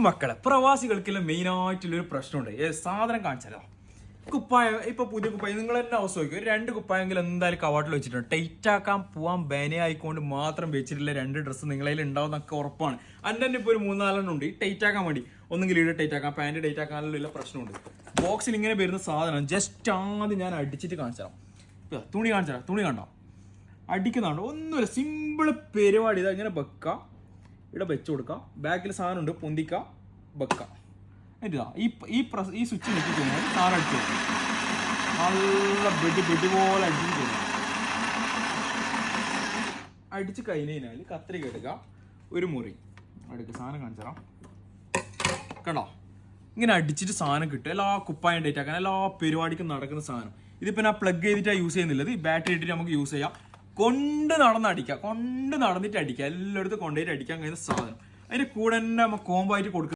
മക്കളെ പ്രവാസികൾക്കെല്ലാം മെയിനായിട്ടുള്ളൊരു പ്രശ്നമുണ്ട്. സാധനം കാണിച്ചാലോ, കുപ്പായം. ഇപ്പൊ പുതിയ കുപ്പായം നിങ്ങൾ തന്നെ അവസ്ഥ നോക്കി, ഒരു 2 കുപ്പായെങ്കിലും എന്തായാലും കവാട്ടിൽ വെച്ചിട്ടുണ്ട്. ടൈറ്റ് ആക്കാൻ പോവാൻ ബേനെ ആയിക്കൊണ്ട് മാത്രം വെച്ചിട്ടുള്ള 2 ഡ്രസ്സ് നിങ്ങളതിൽ ഉണ്ടാവുന്നൊക്കെ ഉറപ്പാണ്. എൻ്റെ തന്നെ ഇപ്പോൾ ഒരു 3-4 ഉണ്ട് ടൈറ്റ് ആക്കാൻ വേണ്ടി. ഒന്നെങ്കിൽ ഇവിടെ ടൈറ്റ് ആക്കാം, പാൻറ് ടൈറ്റ് ആക്കാനുള്ള പ്രശ്നമുണ്ട്. ബോക്സിൽ ഇങ്ങനെ വരുന്ന സാധനം ജസ്റ്റ് ആദ്യം ഞാൻ അടിച്ചിട്ട് കാണിച്ചാൽ തുണി കാണിച്ചാൽ തുണി കണ്ടോ, അടിക്കുന്നുണ്ടോ? ഒന്നുമില്ല, സിമ്പിൾ പരിപാടി. ഇതാ ഇങ്ങനെ വെക്കാം, ഇവിടെ വെച്ച് കൊടുക്കാം, ബാക്കിൽ സാധനം ഉണ്ട്, പൊന്തിക്കാം, വെക്കാം. എന്നിട്ടാ ഈ സ്വിച്ച് ഞെക്കി കഴിഞ്ഞാൽ സാധനം അടിച്ചു കൊടുക്കും. നല്ല വെടി പോലെ അടിച്ച് കഴിഞ്ഞാൽ അടിച്ച് കഴിഞ്ഞാൽ കത്രിക എടുക്കുക, ഒരു മുറി എടുക്കുക, സാധനം കാണിച്ചാൽ കണ്ടോ, ഇങ്ങനെ അടിച്ചിട്ട് സാധനം കിട്ടും. എല്ലാ കുപ്പായം ഡേറ്റ് ആക്കാൻ എല്ലാ പരിപാടിക്കും നടക്കുന്ന സാധനം. ഇതിപ്പോൾ ഞാൻ പ്ലഗ് ചെയ്തിട്ടാണ് യൂസ് ചെയ്യുന്നില്ലത്, ഈ ബാറ്ററി ഇട്ടിട്ട് നമുക്ക് യൂസ് ചെയ്യാം. കൊണ്ട് നടന്നിട്ട് അടിക്കുക, എല്ലായിടത്തും കൊണ്ടുപോയിട്ട് അടിക്കാൻ കഴിയുന്ന സാധനം. അതിൻ്റെ കൂടെ തന്നെ നമുക്ക് കോംബോ ആയിട്ട് കൊടുക്കുക.